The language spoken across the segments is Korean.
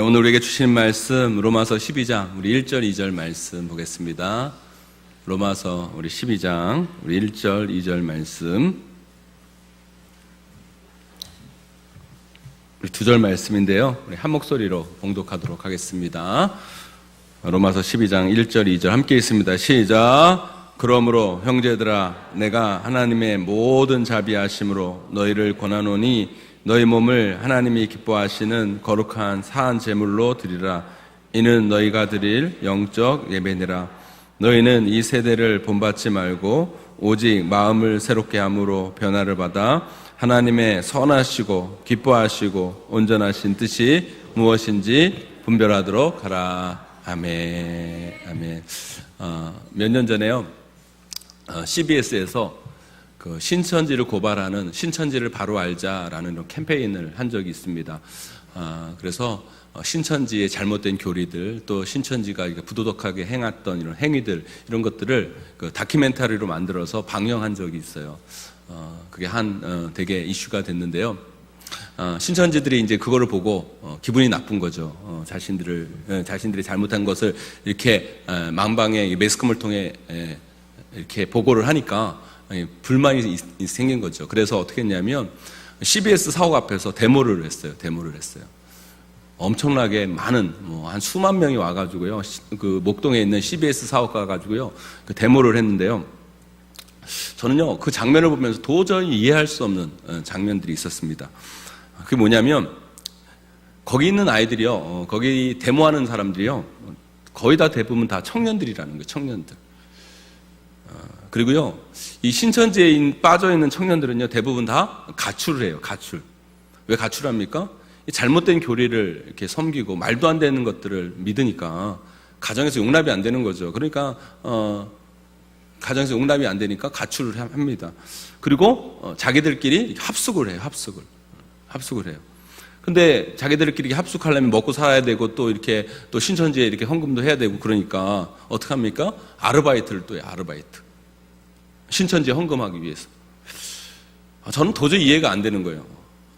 오늘 우리에게 주신 말씀 로마서 12장 우리 1절 2절 말씀 보겠습니다. 로마서 우리 12장 우리 1절 2절 말씀 우리 2절 말씀인데요. 우리 한 목소리로 봉독하도록 하겠습니다. 로마서 12장 1절 2절 함께 있습니다. 시작. 그러므로 형제들아 내가 하나님의 모든 자비하심으로 너희를 권하노니 너희 몸을 하나님이 기뻐하시는 거룩한 사한 제물로 드리라. 이는 너희가 드릴 영적 예배니라. 너희는 이 세대를 본받지 말고 오직 마음을 새롭게 함으로 변화를 받아 하나님의 선하시고 기뻐하시고 온전하신 뜻이 무엇인지 분별하도록 하라. 아멘. 아멘. 몇 년 전에요, CBS에서 그 신천지를 고발하는 신천지를 바로 알자라는 캠페인을 한 적이 있습니다. 그래서 신천지의 잘못된 교리들, 또 신천지가 부도덕하게 행했던 이런 행위들, 이런 것들을 그 다큐멘터리로 만들어서 방영한 적이 있어요. 그게 되게 이슈가 됐는데요. 신천지들이 이제 그거를 보고 기분이 나쁜 거죠. 자신들이 잘못한 것을 이렇게 망방의 매스컴을 통해 이렇게 보고를 하니까 불만이 생긴 거죠. 그래서 어떻게 했냐면 CBS 사옥 앞에서 데모를 했어요. 엄청나게 많은 한 수만 명이 와가지고요. 그 목동에 있는 CBS 사옥 가가지고요. 그 데모를 했는데요. 저는요 그 장면을 보면서 도저히 이해할 수 없는 장면들이 있었습니다. 그게 뭐냐면 거기 있는 아이들이요, 거기 데모하는 사람들이요, 거의 다 대부분 다 청년들이라는 거예요. 청년들. 그리고요, 이 신천지에 빠져있는 청년들은요, 대부분 다 가출을 해요, 가출. 왜 가출합니까? 잘못된 교리를 이렇게 섬기고 말도 안 되는 것들을 믿으니까 가정에서 용납이 안 되는 거죠. 그러니까, 가정에서 용납이 안 되니까 가출을 합니다. 그리고, 자기들끼리 합숙을 해요, 합숙을 해요. 근데 자기들끼리 합숙하려면 먹고 살아야 되고 또 이렇게 또 신천지에 이렇게 헌금도 해야 되고 그러니까 어떡합니까? 아르바이트를 또 해요, 아르바이트. 신천지에 헌금하기 위해서. 저는 도저히 이해가 안 되는 거예요.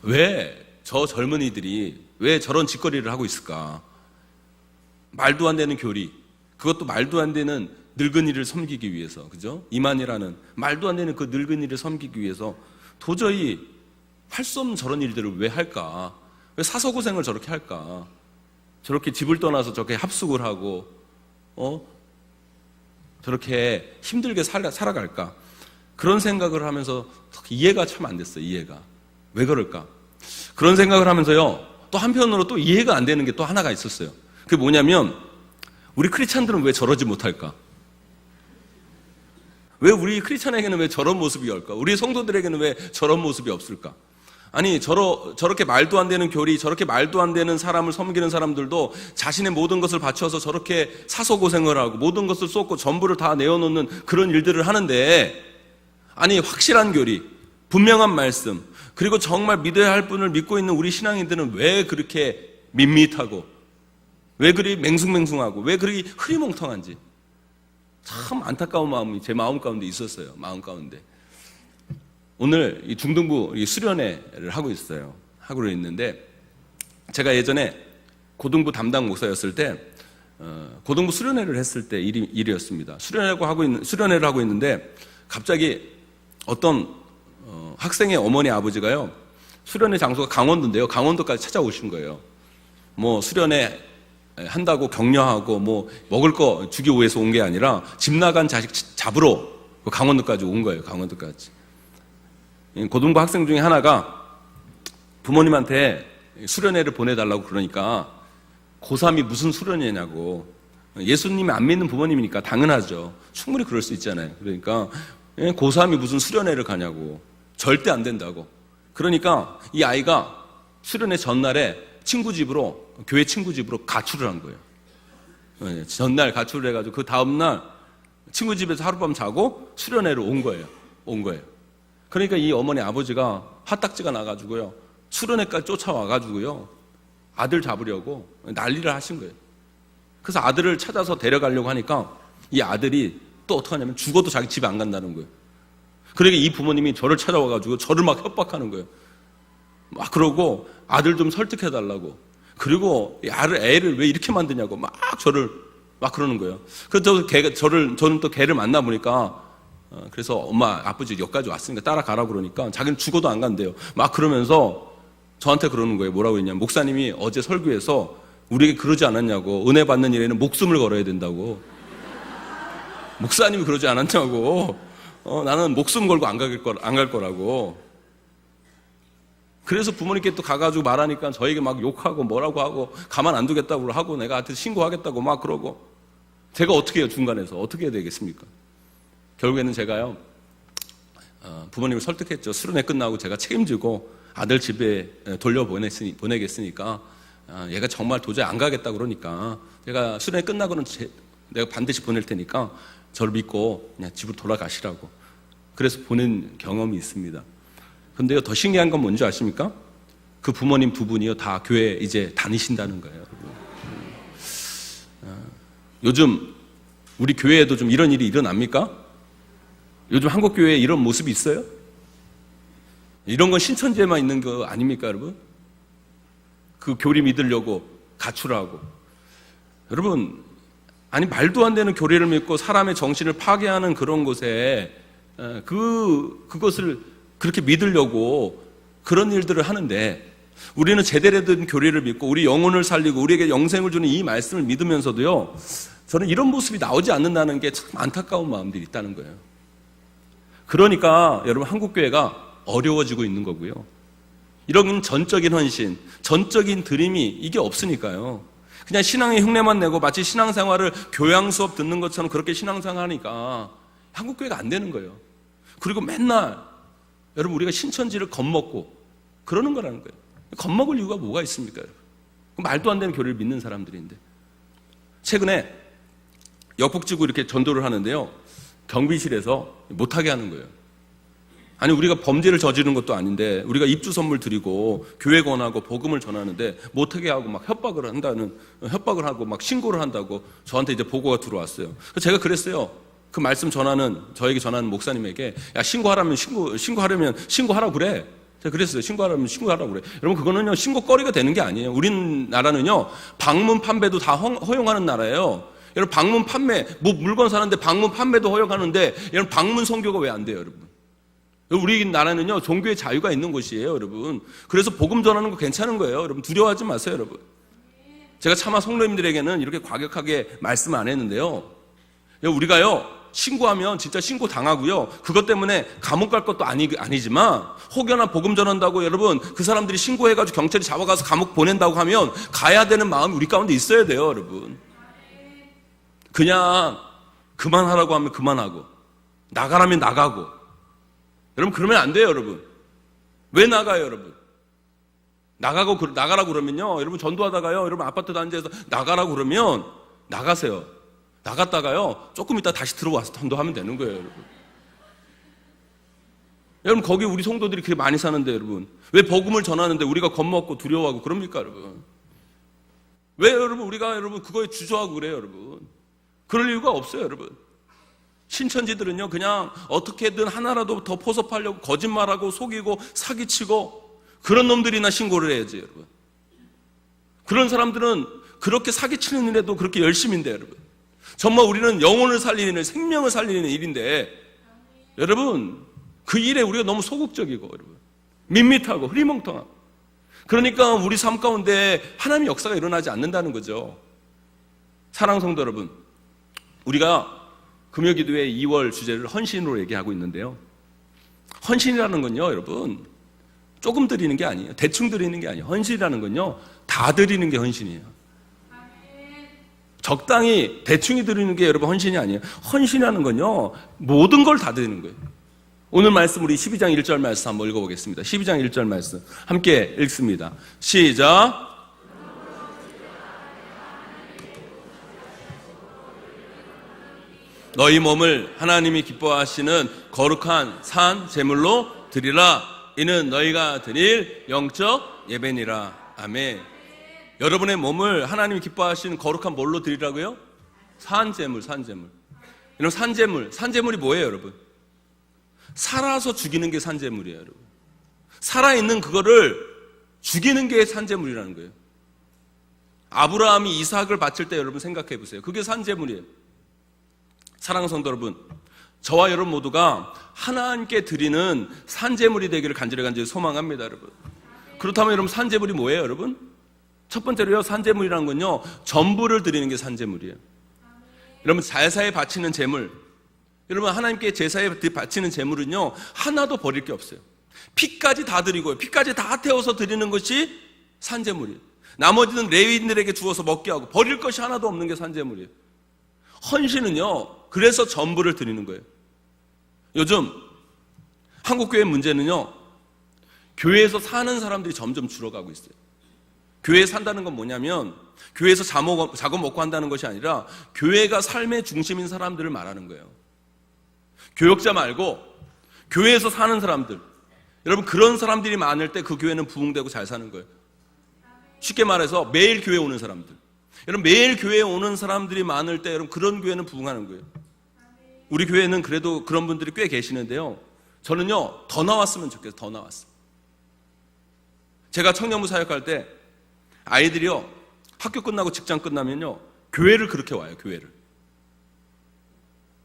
왜 저 젊은이들이 왜 저런 짓거리를 하고 있을까? 말도 안 되는 교리, 그것도 말도 안 되는 늙은이를 섬기기 위해서, 그죠? 이만이라는 말도 안 되는 그 늙은이를 섬기기 위해서 도저히 할 수 없는 저런 일들을 왜 할까? 왜 사서고생을 저렇게 할까? 저렇게 집을 떠나서 저렇게 합숙을 하고 저렇게 힘들게 살아갈까? 그런 생각을 하면서 이해가 참 안 됐어요. 이해가. 왜 그럴까? 그런 생각을 하면서요, 또 한편으로 또 이해가 안 되는 게 또 하나가 있었어요. 그게 뭐냐면 우리 크리스찬들은 왜 저러지 못할까? 왜 우리 크리스찬에게는 왜 저런 모습이 올까? 우리 성도들에게는 왜 저런 모습이 없을까? 아니 저렇게 말도 안 되는 교리, 저렇게 말도 안 되는 사람을 섬기는 사람들도 자신의 모든 것을 바쳐서 저렇게 사소고생을 하고 모든 것을 쏟고 전부를 다 내어놓는 그런 일들을 하는데, 아니 확실한 교리, 분명한 말씀, 그리고 정말 믿어야 할 분을 믿고 있는 우리 신앙인들은 왜 그렇게 밋밋하고 왜 그리 맹숭맹숭하고 왜 그리 흐리멍텅한지 참 안타까운 마음이 제 마음 가운데 있었어요. 마음 가운데. 오늘 이 중등부 수련회를 하고 있는데, 제가 예전에 고등부 담당 목사였을 때, 고등부 수련회를 했을 때 일이었습니다. 수련회를 하고 있는데, 갑자기 어떤, 학생의 어머니 아버지가요, 수련회 장소가 강원도인데요, 강원도까지 찾아오신 거예요. 뭐, 수련회 한다고 격려하고, 뭐, 먹을 거 주기 위해서 온 게 아니라, 집 나간 자식 잡으러 강원도까지 온 거예요, 강원도까지. 고등부 학생 중에 하나가 부모님한테 수련회를 보내달라고 그러니까 고3이 무슨 수련회냐고, 예수님이 안 믿는 부모님이니까 당연하죠. 충분히 그럴 수 있잖아요. 그러니까 고3이 무슨 수련회를 가냐고, 절대 안 된다고. 그러니까 이 아이가 수련회 전날에 교회 친구 집으로 가출을 한 거예요. 전날 가출을 해가지고 그 다음날 친구 집에서 하룻밤 자고 수련회로 온 거예요. 그러니까 이 어머니 아버지가 화딱지가 나가지고요, 수련회까지 쫓아와가지고요, 아들 잡으려고 난리를 하신 거예요. 그래서 아들을 찾아서 데려가려고 하니까 이 아들이 또 어떡하냐면 죽어도 자기 집에 안 간다는 거예요. 그러니까 이 부모님이 저를 찾아와가지고 저를 막 협박하는 거예요. 막 그러고 아들 좀 설득해달라고. 그리고 애를 왜 이렇게 만드냐고 막 저를 막 그러는 거예요. 그래서 저는 또 걔를 만나보니까 그래서 엄마 아버지 여기까지 왔으니까 따라가라고 그러니까 자기는 죽어도 안 간대요. 막 그러면서 저한테 그러는 거예요. 뭐라고 했냐면 목사님이 어제 설교에서 우리에게 그러지 않았냐고, 은혜 받는 일에는 목숨을 걸어야 된다고. 목사님이 그러지 않았냐고. 나는 목숨 걸고 안 갈 거라고. 그래서 부모님께 또 가가지고 말하니까 저에게 막 욕하고 뭐라고 하고 가만 안 두겠다고 하고 내가 한테 신고하겠다고 막 그러고. 제가 어떻게 해요? 중간에서 어떻게 해야 되겠습니까? 결국에는 제가요 부모님을 설득했죠. 수련회 끝나고 제가 책임지고 아들 집에 보내겠으니까 얘가 정말 도저히 안 가겠다 그러니까 제가 수련회 끝나고는 내가 반드시 보낼 테니까 저를 믿고 그냥 집으로 돌아가시라고. 그래서 보낸 경험이 있습니다. 근데요, 더 신기한 건 뭔지 아십니까? 그 부모님 두 분이요 다 교회 이제 다니신다는 거예요. 요즘 우리 교회에도 좀 이런 일이 일어납니까? 요즘 한국 교회에 이런 모습이 있어요? 이런 건 신천지에만 있는 거 아닙니까, 여러분? 그 교리 믿으려고 가출하고. 여러분, 아니 말도 안 되는 교리를 믿고 사람의 정신을 파괴하는 그런 곳에 그것을 그렇게 믿으려고 그런 일들을 하는데, 우리는 제대로 된 교리를 믿고 우리 영혼을 살리고 우리에게 영생을 주는 이 말씀을 믿으면서도요, 저는 이런 모습이 나오지 않는다는 게 참 안타까운 마음들이 있다는 거예요. 그러니까 여러분 한국교회가 어려워지고 있는 거고요. 이런 전적인 헌신, 전적인 드림이 이게 없으니까요. 그냥 신앙의 흉내만 내고 마치 신앙생활을 교양 수업 듣는 것처럼 그렇게 신앙생활 하니까 한국교회가 안 되는 거예요. 그리고 맨날 여러분 우리가 신천지를 겁먹고 그러는 거라는 거예요. 겁먹을 이유가 뭐가 있습니까? 여러분? 말도 안 되는 교리를 믿는 사람들인데. 최근에 역북지구 이렇게 전도를 하는데요, 경비실에서 못하게 하는 거예요. 아니 우리가 범죄를 저지른 것도 아닌데 우리가 입주 선물 드리고 교회 권하고 복음을 전하는데 못하게 하고 막 협박을 하고 막 신고를 한다고 저한테 이제 보고가 들어왔어요. 그래서 제가 그랬어요. 그 말씀 저에게 전하는 목사님에게, 야 신고하려면 신고하라고 그래. 제가 그랬어요. 신고하라면 신고하라고 그래. 여러분 그거는요 신고거리가 되는 게 아니에요. 우리나라는요 방문 판매도 다 허용하는 나라예요. 여러분 방문 판매, 뭐 물건 사는데 방문 판매도 허용하는데 여러분 방문 선교가 왜 안 돼요, 여러분? 우리나라는요 종교의 자유가 있는 곳이에요, 여러분. 그래서 복음 전하는 거 괜찮은 거예요. 여러분 두려워하지 마세요, 여러분. 제가 차마 성도님들에게는 이렇게 과격하게 말씀 안 했는데요, 우리가요 신고하면 진짜 신고 당하고요, 그것 때문에 감옥 갈 것도 아니지만 혹여나 복음 전한다고 여러분 그 사람들이 신고해가지고 경찰이 잡아가서 감옥 보낸다고 하면 가야 되는 마음이 우리 가운데 있어야 돼요, 여러분. 그냥 그만하라고 하면 그만하고 나가라면 나가고. 여러분 그러면 안 돼요, 여러분. 왜 나가요, 여러분? 나가라고 그러면요, 여러분 전도하다가요, 여러분 아파트 단지에서 나가라고 그러면 나가세요. 나갔다가요 조금 있다 다시 들어와서 전도하면 되는 거예요, 여러분. 여러분 거기 우리 성도들이 그렇게 많이 사는데 여러분 왜 복음을 전하는데 우리가 겁먹고 두려워하고 그럽니까, 여러분? 왜 여러분 우리가 여러분 그거에 주저하고 그래요, 여러분? 그럴 이유가 없어요, 여러분. 신천지들은요 그냥 어떻게든 하나라도 더 포섭하려고 거짓말하고 속이고 사기치고 그런 놈들이나 신고를 해야지, 여러분. 그런 사람들은 그렇게 사기치는 일에도 그렇게 열심인데, 여러분. 정말 우리는 영혼을 살리는 일, 생명을 살리는 일인데, 여러분 그 일에 우리가 너무 소극적이고 여러분 밋밋하고 흐리멍텅하고, 그러니까 우리 삶 가운데 하나님의 역사가 일어나지 않는다는 거죠. 사랑하는 성도 여러분, 우리가 금요기도회 2월 주제를 헌신으로 얘기하고 있는데요, 헌신이라는 건요 여러분 조금 드리는 게 아니에요. 대충 드리는 게 아니에요. 헌신이라는 건요 다 드리는 게 헌신이에요. 적당히 대충히 드리는 게 여러분 헌신이 아니에요. 헌신이라는 건요 모든 걸 다 드리는 거예요. 오늘 말씀 우리 12장 1절 말씀 한번 읽어보겠습니다. 12장 1절 말씀 함께 읽습니다. 시작. 너희 몸을 하나님이 기뻐하시는 거룩한 산 제물로 드리라. 이는 너희가 드릴 영적 예배니라. 아멘. 여러분의 몸을 하나님이 기뻐하시는 거룩한 뭘로 드리라고요? 산제물. 여러분 산제물이 뭐예요, 여러분? 살아서 죽이는 게 산제물이에요, 여러분. 살아있는 그거를 죽이는 게 산제물이라는 거예요. 아브라함이 이삭을 바칠 때 여러분 생각해 보세요. 그게 산제물이에요. 사랑하는 성도 여러분, 저와 여러분 모두가 하나님께 드리는 산제물이 되기를 간절히 소망합니다, 여러분. 그렇다면 여러분 산제물이 뭐예요, 여러분? 첫 번째로요, 산제물이라는 건요, 전부를 드리는 게 산제물이에요. 여러분, 제사에 바치는 제물, 여러분 하나님께 제사에 바치는 제물은요, 하나도 버릴 게 없어요. 피까지 다 드리고요, 피까지 다 태워서 드리는 것이 산제물이에요. 나머지는 레위인들에게 주어서 먹게 하고 버릴 것이 하나도 없는 게 산제물이에요. 헌신은요, 그래서 전부를 드리는 거예요. 요즘 한국교회 문제는요, 교회에서 사는 사람들이 점점 줄어가고 있어요. 교회에 산다는 건 뭐냐면 교회에서 자고 먹고 한다는 것이 아니라 교회가 삶의 중심인 사람들을 말하는 거예요. 교역자 말고 교회에서 사는 사람들, 여러분 그런 사람들이 많을 때 그 교회는 부흥되고 잘 사는 거예요. 쉽게 말해서 매일 교회 오는 사람들, 여러분 매일 교회에 오는 사람들이 많을 때 여러분 그런 교회는 부흥하는 거예요. 우리 교회는 그래도 그런 분들이 꽤 계시는데요, 저는요 더 나왔으면 좋겠어요. 더 나왔어요. 제가 청년부 사역할 때 아이들이요 학교 끝나고 직장 끝나면요 교회를 그렇게 와요. 교회를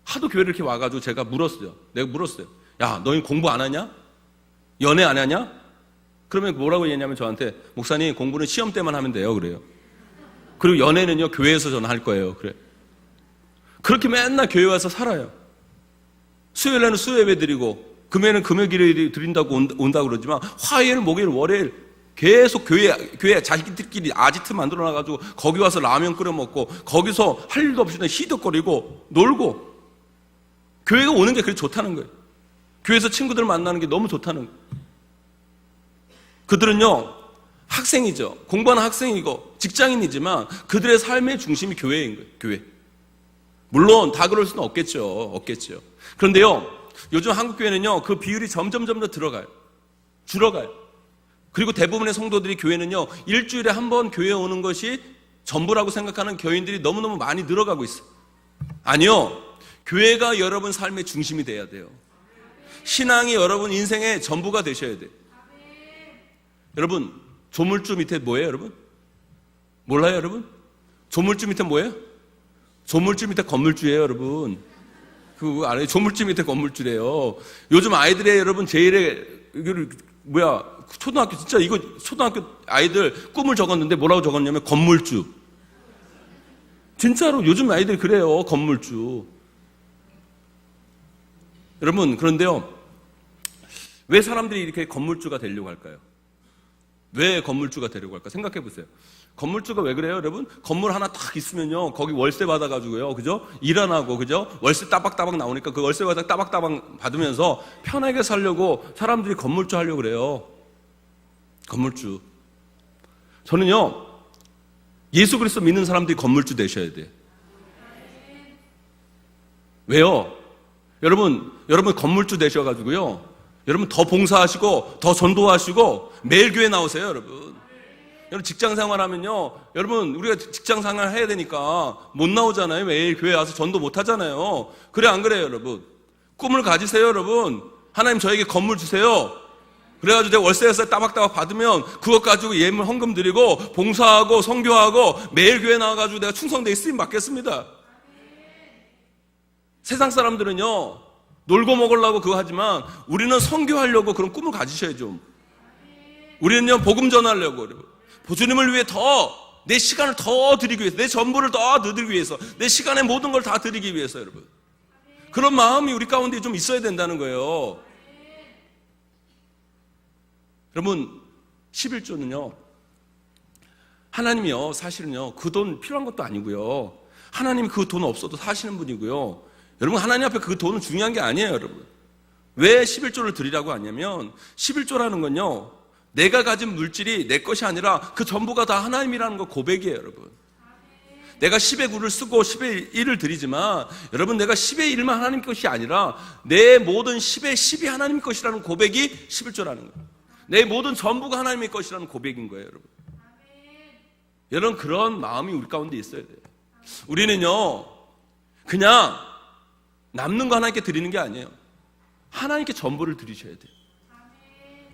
하도 교회를 이렇게 와가지고 제가 물었어요. 내가 물었어요. 야, 너희 공부 안 하냐? 연애 안 하냐? 그러면 뭐라고 얘기했냐면 저한테, 목사님 공부는 시험 때만 하면 돼요. 그래요. 그리고 연애는요 교회에서 저는 할 거예요. 그래. 그렇게 맨날 교회 와서 살아요. 수요일에는 수요예배 드리고 금요일은 금요일에 드린다고 온다고 그러지만 화요일, 목요일, 월요일 계속 교회 자기들끼리 아지트 만들어놔가지고 거기 와서 라면 끓여 먹고 거기서 할 일도 없이 히덕거리고 놀고, 교회가 오는 게 그렇게 좋다는 거예요. 교회에서 친구들 만나는 게 너무 좋다는 거예요. 그들은요 학생이죠. 공부하는 학생이고 직장인이지만 그들의 삶의 중심이 교회인 거예요. 교회. 물론 다 그럴 수는 없겠죠. 그런데요 요즘 한국교회는요 그 비율이 점점 더 줄어가요. 그리고 대부분의 성도들이 교회는요 일주일에 한 번 교회에 오는 것이 전부라고 생각하는 교인들이 너무너무 많이 늘어가고 있어요. 아니요, 교회가 여러분 삶의 중심이 돼야 돼요. 신앙이 여러분 인생의 전부가 되셔야 돼요. 여러분 조물주 밑에 뭐예요? 여러분 몰라요? 여러분 조물주 밑에 뭐예요? 조물주 밑에 건물주예요. 여러분 그거 알아요? 조물주 밑에 건물주래요. 요즘 아이들의 여러분 제일의 초등학교, 진짜 이거 초등학교 아이들 꿈을 적었는데 뭐라고 적었냐면 건물주. 진짜로 요즘 아이들이 그래요. 건물주. 여러분 그런데요 왜 사람들이 이렇게 건물주가 되려고 할까요? 왜 건물주가 되려고 할까? 생각해 보세요. 건물주가 왜 그래요, 여러분? 건물 하나 딱 있으면요, 거기 월세 받아가지고요, 그죠? 일 안 하고, 그죠? 월세 따박따박 나오니까 그 월세 따박따박 받으면서 편하게 살려고 사람들이 건물주 하려고 그래요. 건물주. 저는요, 예수 그리스도 믿는 사람들이 건물주 되셔야 돼요. 왜요? 여러분 건물주 되셔가지고요, 여러분 더 봉사하시고 더 전도하시고 매일 교회 나오세요. 여러분 직장 생활하면요, 여러분 우리가 직장 생활 해야 되니까 못 나오잖아요. 매일 교회 와서 전도 못 하잖아요. 그래 안 그래요? 여러분 꿈을 가지세요. 여러분 하나님 저에게 건물 주세요. 그래가지고 내가 월세에서 따박따박 받으면 그것 가지고 예물 헌금 드리고 봉사하고 선교하고 매일 교회 나와가지고 내가 충성되게 쓰임 받겠습니다. 세상 사람들은요 놀고 먹으려고 그거 하지만 우리는 선교하려고 그런 꿈을 가지셔야죠. 우리는요 복음 전하려고, 주님을 위해 내 시간을 더 드리기 위해서, 내 전부를 더 드리기 위해서, 내 시간의 모든 걸 다 드리기 위해서, 여러분 그런 마음이 우리 가운데 좀 있어야 된다는 거예요. 여러분 11조는요 하나님이요 사실은요 그 돈 필요한 것도 아니고요, 하나님이 그 돈 없어도 사시는 분이고요, 여러분 하나님 앞에 그 돈은 중요한 게 아니에요. 여러분 왜 11조를 드리라고 하냐면 11조라는 건요 내가 가진 물질이 내 것이 아니라 그 전부가 다 하나님이라는 거 고백이에요. 여러분 내가 10의 9를 쓰고 10의 1을 드리지만 여러분 내가 10의 1만 하나님 것이 아니라 내 모든 10의 10이 하나님 것이라는 고백이 11조라는 거예요. 내 모든 전부가 하나님의 것이라는 고백인 거예요. 여러분 그런 마음이 우리 가운데 있어야 돼요. 우리는요 그냥 남는 거 하나님께 드리는 게 아니에요. 하나님께 전부를 드리셔야 돼요.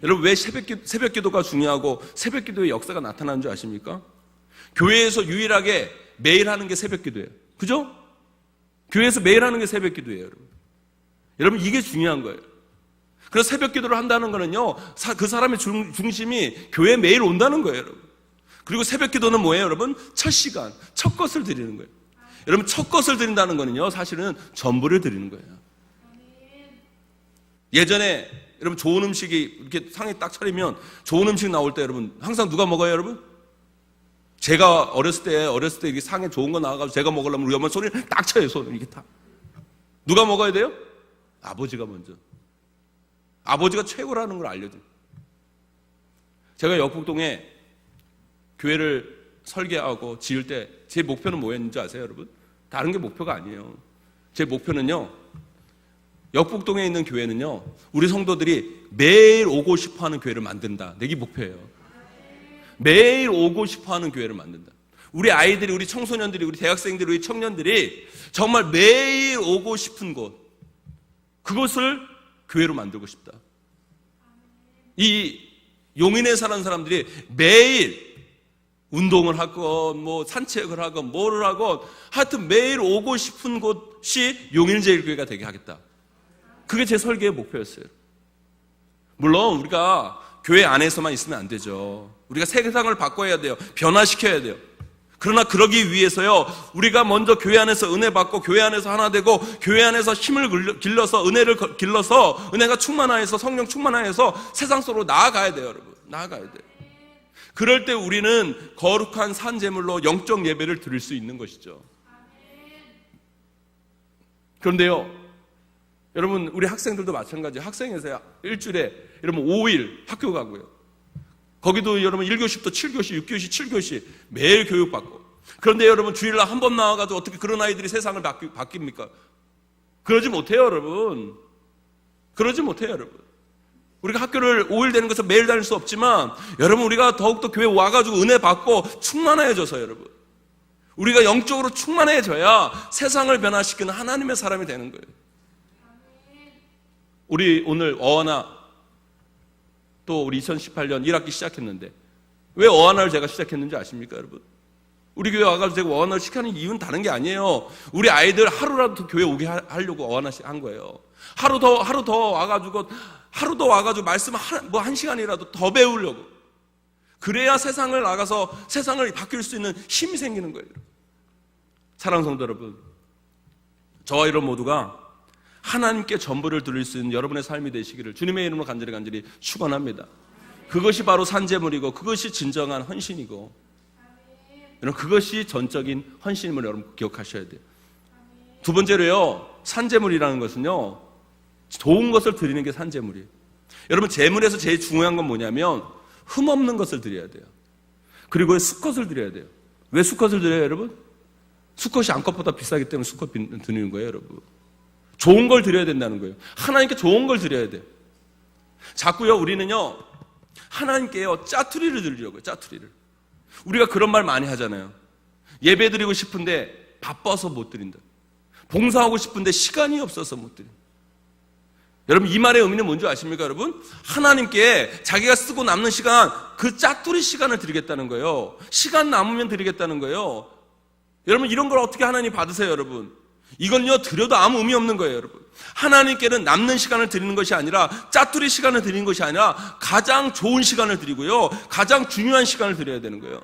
여러분 왜 새벽 기도가 중요하고 새벽 기도의 역사가 나타나는 줄 아십니까? 교회에서 유일하게 매일 하는 게 새벽 기도예요. 그죠? 교회에서 매일 하는 게 새벽 기도예요, 여러분. 여러분, 이게 중요한 거예요. 그래서 새벽 기도를 한다는 거는요, 그 사람의 중심이 교회에 매일 온다는 거예요, 여러분. 그리고 새벽 기도는 뭐예요, 여러분? 첫 시간, 첫 것을 드리는 거예요. 여러분, 첫 것을 드린다는 거는요, 사실은 전부를 드리는 거예요. 예전에 여러분 좋은 음식이 이렇게 상에 딱 차리면 좋은 음식 나올 때 여러분 항상 누가 먹어요, 여러분? 제가 어렸을 때 이렇게 상에 좋은 거 나와가지고 제가 먹으려면 우리 어머니 손을 딱 쳐요, 손을 이렇게 딱. 누가 먹어야 돼요? 아버지가 먼저. 아버지가 최고라는 걸 알려줘요. 제가 역북동에 교회를 설계하고 지을 때 제 목표는 뭐였는지 아세요, 여러분? 다른 게 목표가 아니에요. 제 목표는요, 역북동에 있는 교회는요, 우리 성도들이 매일 오고 싶어 하는 교회를 만든다. 이게 목표예요. 매일 오고 싶어 하는 교회를 만든다. 우리 아이들이, 우리 청소년들이, 우리 대학생들이, 우리 청년들이 정말 매일 오고 싶은 곳, 그것을 교회로 만들고 싶다. 이 용인에 사는 사람들이 매일 운동을 하건 뭐 산책을 하건 뭐를 하건 하여튼 매일 오고 싶은 곳이 용인제일교회가 되게 하겠다. 그게 제 설계의 목표였어요. 물론 우리가 교회 안에서만 있으면 안 되죠. 우리가 세상을 바꿔야 돼요. 변화시켜야 돼요. 그러나 그러기 위해서요, 우리가 먼저 교회 안에서 은혜 받고 교회 안에서 하나 되고 교회 안에서 힘을 길러서 은혜를 길러서 은혜가 충만하여서 성령 충만하여서 세상 속으로 나아가야 돼요, 여러분. 나아가야 돼요. 그럴 때 우리는 거룩한 산제물로 영적 예배를 드릴 수 있는 것이죠. 그런데요, 여러분, 우리 학생들도 마찬가지예요. 학생에서 일주일에 여러분 5일 학교 가고요. 거기도 여러분 1교시부터 7교시, 6교시, 7교시 매일 교육받고. 그런데 여러분 주일날 한 번 나와가지고 어떻게 그런 아이들이 세상을 바뀝니까? 그러지 못해요, 여러분. 그러지 못해요, 여러분. 우리가 학교를 5일 되는 것은 매일 다닐 수 없지만 여러분, 우리가 더욱더 교회 와가지고 은혜 받고 충만해져서 여러분, 우리가 영적으로 충만해져야 세상을 변화시키는 하나님의 사람이 되는 거예요. 우리 오늘 어하나 또 우리 2018년 1학기 시작했는데 왜 어하나를 제가 시작했는지 아십니까, 여러분? 우리 교회 와가지고 제가 어하나를 시작하는 이유는 다른 게 아니에요. 우리 아이들 하루라도 더 교회 오게 하려고 어하나 한 거예요. 하루 더 와가지고 말씀 한 시간이라도 더 배우려고. 그래야 세상을 나가서 세상을 바뀔 수 있는 힘이 생기는 거예요. 사랑하는 성도 여러분, 저와 여러분 모두가 하나님께 전부를 드릴 수 있는 여러분의 삶이 되시기를 주님의 이름으로 간절히 축원합니다. 그것이 바로 산제물이고 그것이 진정한 헌신이고, 여러분, 그것이 전적인 헌신임을 여러분 기억하셔야 돼요. 두 번째로요, 산제물이라는 것은요, 좋은 것을 드리는 게 산제물이에요. 여러분, 제물에서 제일 중요한 건 뭐냐면 흠없는 것을 드려야 돼요. 그리고 수컷을 드려야 돼요. 왜 수컷을 드려요, 여러분? 수컷이 암컷보다 비싸기 때문에 수컷 드리는 거예요, 여러분. 좋은 걸 드려야 된다는 거예요. 하나님께 좋은 걸 드려야 돼요. 자꾸요, 우리는요, 하나님께요, 짜투리를 드리려고요, 짜투리를. 우리가 그런 말 많이 하잖아요. 예배 드리고 싶은데 바빠서 못 드린다. 봉사하고 싶은데 시간이 없어서 못 드린다. 여러분, 이 말의 의미는 뭔지 아십니까, 여러분? 하나님께 자기가 쓰고 남는 시간, 그 짜투리 시간을 드리겠다는 거예요. 시간 남으면 드리겠다는 거예요. 여러분, 이런 걸 어떻게 하나님 받으세요, 여러분? 이건요, 드려도 아무 의미 없는 거예요, 여러분. 하나님께는 남는 시간을 드리는 것이 아니라, 짜투리 시간을 드리는 것이 아니라 가장 좋은 시간을 드리고요, 가장 중요한 시간을 드려야 되는 거예요.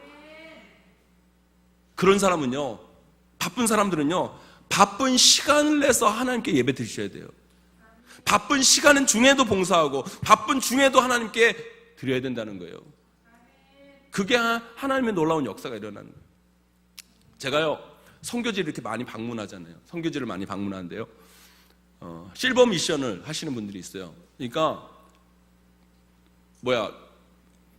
그런 사람은요, 바쁜 사람들은요, 바쁜 시간을 내서 하나님께 예배 드리셔야 돼요. 바쁜 시간은 중에도 봉사하고 바쁜 중에도 하나님께 드려야 된다는 거예요. 그게 하나님의 놀라운 역사가 일어나는 거예요. 제가요, 선교지를 이렇게 많이 방문하잖아요. 선교지를 많이 방문하는데요, 실버 미션을 하시는 분들이 있어요. 그러니까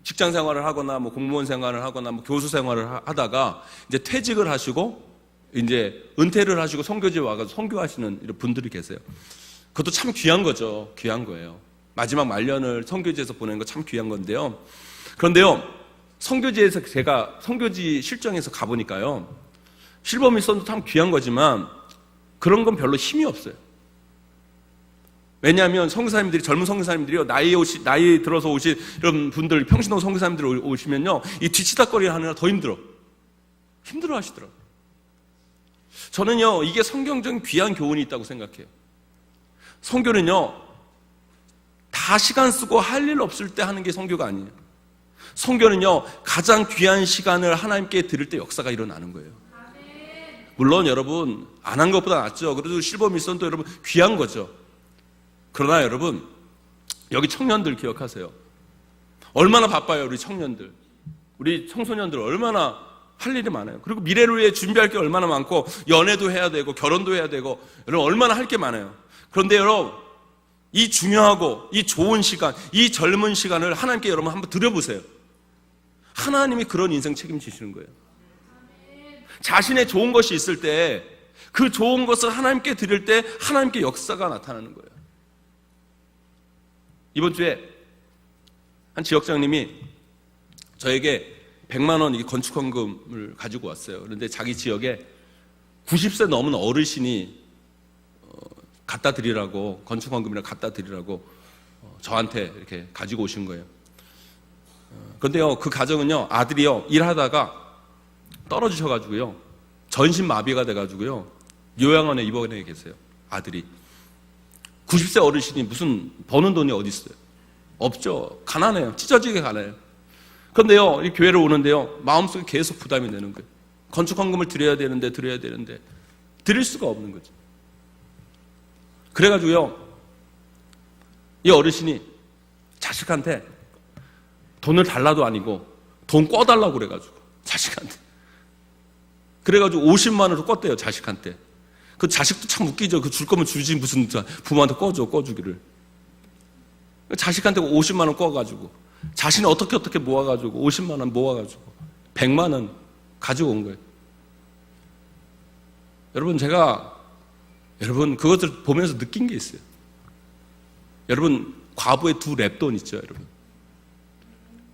직장 생활을 하거나 뭐 공무원 생활을 하거나 뭐 교수 생활을 하다가 이제 퇴직을 하시고 이제 은퇴를 하시고 선교지에 와가지고 선교하시는 이런 분들이 계세요. 그것도 참 귀한 거죠. 귀한 거예요. 마지막 말년을 선교지에서 보내는 거 참 귀한 건데요. 그런데요, 선교지에서 제가 선교지 실정에서 가보니까요, 실버 미션도 참 귀한 거지만 그런 건 별로 힘이 없어요. 왜냐하면 선교사님들이, 젊은 선교사님들이요, 나이 들어서 오신 이런 분들, 평신도 선교사님들 오시면요, 이 뒤치다거리 하느라 더 힘들어. 힘들어 하시더라고요. 저는요, 이게 성경적인 귀한 교훈이 있다고 생각해요. 성교는요, 다 시간 쓰고 할 일 없을 때 하는 게 성교가 아니에요. 성교는요, 가장 귀한 시간을 하나님께 드릴 때 역사가 일어나는 거예요. 물론 여러분, 안 한 것보다 낫죠. 그래도 실버 미션도 여러분 귀한 거죠. 그러나 여러분, 여기 청년들 기억하세요. 얼마나 바빠요, 우리 청년들. 우리 청소년들 얼마나 할 일이 많아요. 그리고 미래를 위해 준비할 게 얼마나 많고, 연애도 해야 되고, 결혼도 해야 되고, 여러분 얼마나 할 게 많아요. 그런데 여러분, 이 중요하고, 이 좋은 시간, 이 젊은 시간을 하나님께 여러분 한번 드려보세요. 하나님이 그런 인생 책임지시는 거예요. 자신의 좋은 것이 있을 때, 그 좋은 것을 하나님께 드릴 때, 하나님께 역사가 나타나는 거예요. 이번 주에 한 지역장님이 저에게 100만 원 건축헌금을 가지고 왔어요. 그런데 자기 지역에 90세 넘은 어르신이 갖다 드리라고, 건축헌금이라 갖다 드리라고 저한테 이렇게 가지고 오신 거예요. 그런데요, 그 가정은요, 아들이요, 일하다가 떨어지셔가지고요, 전신마비가 돼가지고요, 요양원에 입원해 계세요. 아들이. 90세 어르신이 무슨 버는 돈이 어디 있어요? 없죠. 가난해요. 찢어지게 가난해요. 그런데요, 이 교회를 오는데요, 마음속에 계속 부담이 되는 거예요. 건축헌금을 드려야 되는데 드릴 수가 없는 거죠. 그래가지고요, 이 어르신이 자식한테 돈을 달라도 아니고 돈 꿔달라고 그래가지고 자식한테. 그래가지고 50만 원을 껐대요, 자식한테. 그 자식도 참 웃기죠. 그 줄 거면 주지, 무슨 부모한테 꺼주기를. 자식한테 50만 원 꺼가지고, 자신이 어떻게 모아가지고 50만 원 모아가지고 100만 원 가지고 온 거예요. 여러분 그것을 보면서 느낀 게 있어요. 여러분, 과부의 2 랩돈 있죠, 여러분.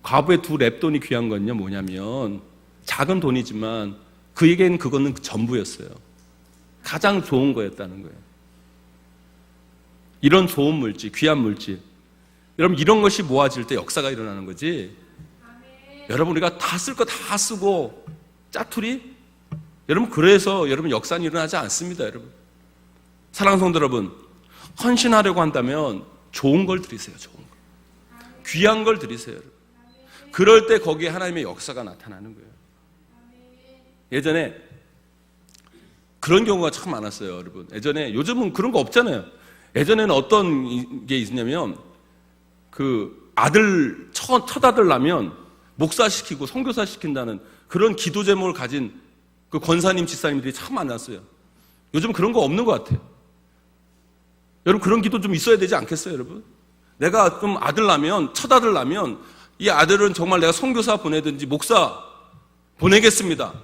과부의 2 랩돈이 귀한 건요, 뭐냐면 작은 돈이지만 그에게는 그거는 전부였어요. 가장 좋은 거였다는 거예요. 이런 좋은 물질, 귀한 물질, 여러분, 이런 것이 모아질 때 역사가 일어나는 거지. 여러분, 우리가 다 쓸 거 다 쓰고 짜투리? 여러분, 그래서 여러분 역사는 일어나지 않습니다, 여러분. 사랑하는 성도 여러분, 헌신하려고 한다면 좋은 걸 드리세요. 좋은 걸. 귀한 걸 드리세요, 여러분. 그럴 때 거기에 하나님의 역사가 나타나는 거예요. 예전에 그런 경우가 참 많았어요, 여러분. 요즘은 그런 거 없잖아요. 예전에는 어떤 게 있냐면, 그 아들, 첫 아들 나면 목사시키고 선교사 시킨다는 그런 기도 제목을 가진 그 권사님, 집사님들이 참 많았어요. 요즘 그런 거 없는 것 같아요. 여러분, 그런 기도 좀 있어야 되지 않겠어요, 여러분? 내가 좀 아들 나면, 첫 아들 나면 이 아들은 정말 내가 선교사 보내든지 목사 보내겠습니다.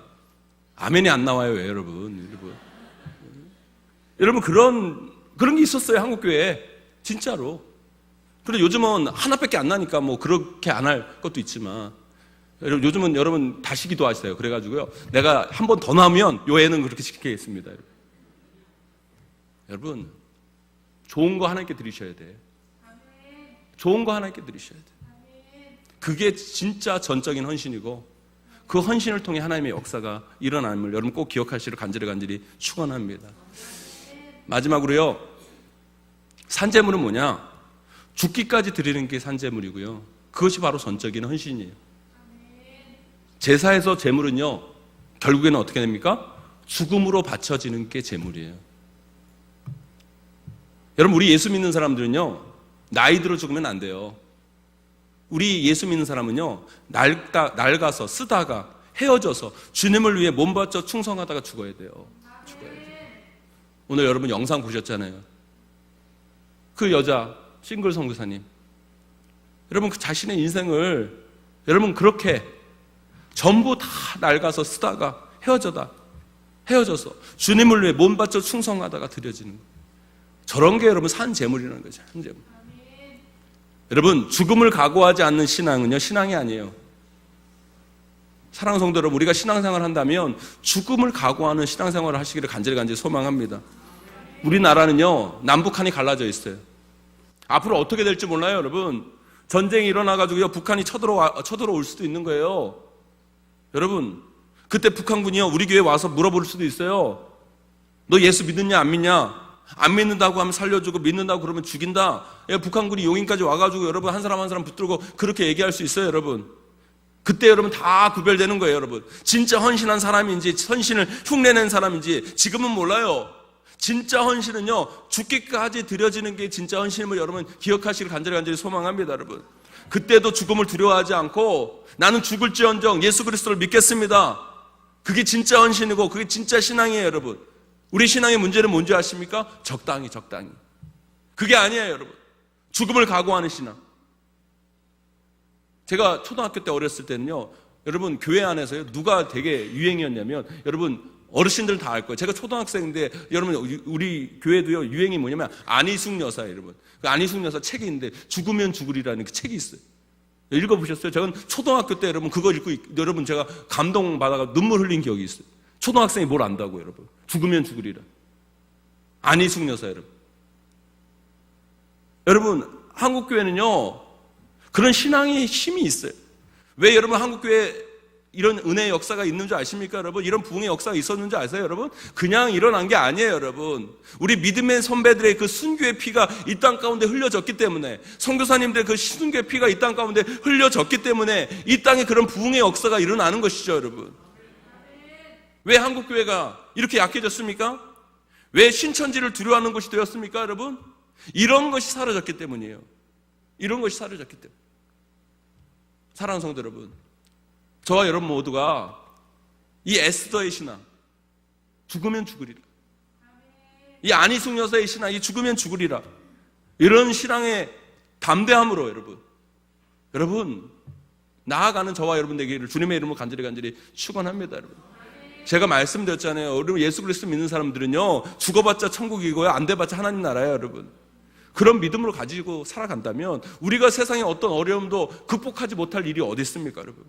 아멘이 안 나와요, 왜, 여러분? 여러분, 그런 게 있었어요, 한국교회에. 진짜로. 그런데 요즘은 하나밖에 안 나니까 뭐 그렇게 안 할 것도 있지만, 요즘은 여러분 다시 기도하세요. 그래가지고요, 내가 한 번 더 나오면 요 애는 그렇게 지키겠습니다. 여러분, 좋은 거 하나님께 드리셔야 돼요. 좋은 거 하나님께 드리셔야 돼요. 그게 진짜 전적인 헌신이고, 그 헌신을 통해 하나님의 역사가 일어남을 여러분 꼭 기억하시기를 간절히 축원합니다. 마지막으로요, 산제물은 뭐냐? 죽기까지 드리는 게 산제물이고요, 그것이 바로 전적인 헌신이에요. 제사에서 제물은요, 결국에는 어떻게 됩니까? 죽음으로 바쳐지는 게 제물이에요. 여러분, 우리 예수 믿는 사람들은요, 나이 들어 죽으면 안 돼요. 우리 예수 믿는 사람은요, 낡아서 쓰다가 헤어져서 주님을 위해 몸 바쳐 충성하다가 죽어야 돼요. 오늘 여러분 영상 보셨잖아요. 그 여자 싱글 선교사님, 여러분 그 자신의 인생을 여러분 그렇게 전부 다 낡아서 쓰다가 헤어져서 주님을 위해 몸 바쳐 충성하다가 드려지는 거예요. 저런 게 여러분 산 제물이라는 거죠. 산 제물. 여러분, 죽음을 각오하지 않는 신앙은요, 신앙이 아니에요. 사랑하는 성도 여러분, 우리가 신앙생활을 한다면 죽음을 각오하는 신앙생활을 하시기를 간절히 소망합니다. 우리나라는요, 남북한이 갈라져 있어요. 앞으로 어떻게 될지 몰라요, 여러분. 전쟁이 일어나가지고요, 북한이 쳐들어올 수도 있는 거예요. 여러분, 그때 북한군이요 우리 교회 와서 물어볼 수도 있어요. 너 예수 믿느냐 안 믿냐? 안 믿는다고 하면 살려주고 믿는다고 그러면 죽인다. 북한군이 용인까지 와가지고 여러분 한 사람 한 사람 붙들고 그렇게 얘기할 수 있어요 여러분. 그때 여러분 다 구별되는 거예요 여러분. 진짜 헌신한 사람인지 헌신을 흉내낸 사람인지 지금은 몰라요. 진짜 헌신은요 죽기까지 드려지는 게 진짜 헌신임을 여러분 기억하시길 간절히 소망합니다 여러분. 그때도 죽음을 두려워하지 않고 나는 죽을지언정 예수 그리스도를 믿겠습니다. 그게 진짜 헌신이고 그게 진짜 신앙이에요 여러분. 우리 신앙의 문제는 뭔지 아십니까? 적당히. 그게 아니에요 여러분. 죽음을 각오하는 신앙. 제가 초등학교 때 어렸을 때는요 여러분 교회 안에서요 누가 되게 유행이었냐면 여러분 어르신들 다 알 거예요. 제가 초등학생인데 여러분 우리 교회도요 유행이 뭐냐면 안희숙 여사예요 여러분. 그 안희숙 여사 책이 있는데 죽으면 죽으리라는 그 책이 있어요. 읽어보셨어요? 저는 초등학교 때 여러분 그거 읽고 여러분 제가 감동받아서 눈물 흘린 기억이 있어요. 초등학생이 뭘 안다고 여러분. 죽으면 죽으리라. 안희숙 여사 여러분. 여러분 한국교회는요 그런 신앙의 힘이 있어요. 왜 여러분 한국교회 이런 은혜의 역사가 있는 줄 아십니까 여러분? 이런 부흥의 역사가 있었는 줄 아세요 여러분? 그냥 일어난 게 아니에요 여러분. 우리 믿음의 선배들의 그 순교의 피가 이 땅 가운데 흘려졌기 때문에 선교사님들의 그 순교의 피가 이 땅 가운데 흘려졌기 때문에 이 땅에 그런 부흥의 역사가 일어나는 것이죠 여러분. 왜 한국교회가 이렇게 약해졌습니까? 왜 신천지를 두려워하는 것이 되었습니까 여러분? 이런 것이 사라졌기 때문이에요. 이런 것이 사라졌기 때문에. 사랑하는 성도 여러분, 저와 여러분 모두가 이 에스더의 신앙, 죽으면 죽으리라. 이 안희숙 여사의 신앙, 이 죽으면 죽으리라. 이런 신앙의 담대함으로 여러분 나아가는 저와 여러분 되기를 주님의 이름으로 간절히 축원합니다 여러분. 제가 말씀드렸잖아요. 여러분 예수 그리스도 믿는 사람들은요 죽어봤자 천국이고요 안 돼봤자 하나님 나라예요 여러분. 그런 믿음으로 가지고 살아간다면 우리가 세상의 어떤 어려움도 극복하지 못할 일이 어디 있습니까 여러분.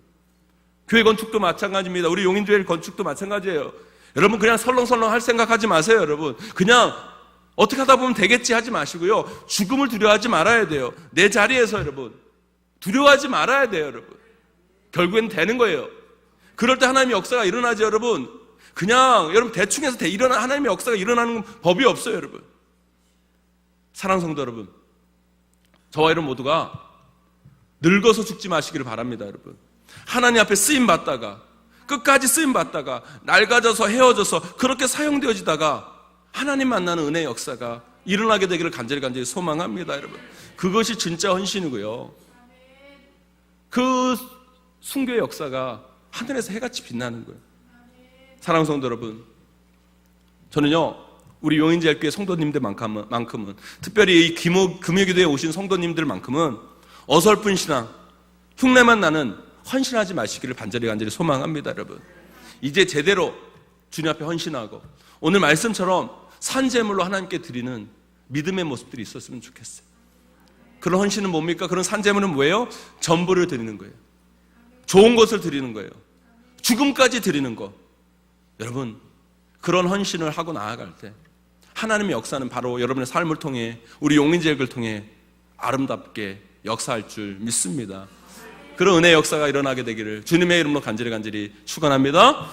교회 건축도 마찬가지입니다. 우리 용인교회 건축도 마찬가지예요. 여러분 그냥 설렁설렁 할 생각하지 마세요 여러분. 그냥 어떻게 하다 보면 되겠지 하지 마시고요 죽음을 두려워하지 말아야 돼요. 내 자리에서 여러분 두려워하지 말아야 돼요 여러분. 결국엔 되는 거예요. 그럴 때 하나님의 역사가 일어나지 여러분. 그냥 여러분 대충 해서 하나님의 역사가 일어나는 법이 없어요 여러분. 사랑하는 성도 여러분, 저와 여러분 모두가 늙어서 죽지 마시기를 바랍니다 여러분. 하나님 앞에 쓰임받다가 끝까지 쓰임받다가 낡아져서 헤어져서 그렇게 사용되어지다가 하나님 만나는 은혜의 역사가 일어나게 되기를 간절히 소망합니다 여러분. 그것이 진짜 헌신이고요 그 순교의 역사가 하늘에서 해같이 빛나는 거예요. 사랑하는 성도 여러분, 저는요 우리 용인제일교회 성도님들만큼은 특별히 이 금요기도에 오신 성도님들만큼은 어설픈 신앙, 흉내만 나는 헌신하지 마시기를 간절히 소망합니다 여러분. 이제 제대로 주님 앞에 헌신하고 오늘 말씀처럼 산제물로 하나님께 드리는 믿음의 모습들이 있었으면 좋겠어요. 그런 헌신은 뭡니까? 그런 산제물은 뭐예요? 전부를 드리는 거예요. 좋은 것을 드리는 거예요. 죽음까지 드리는 거. 여러분 그런 헌신을 하고 나아갈 때 하나님의 역사는 바로 여러분의 삶을 통해 우리 용인제일교회를 통해 아름답게 역사할 줄 믿습니다. 그런 은혜의 역사가 일어나게 되기를 주님의 이름으로 간절히 축원합니다.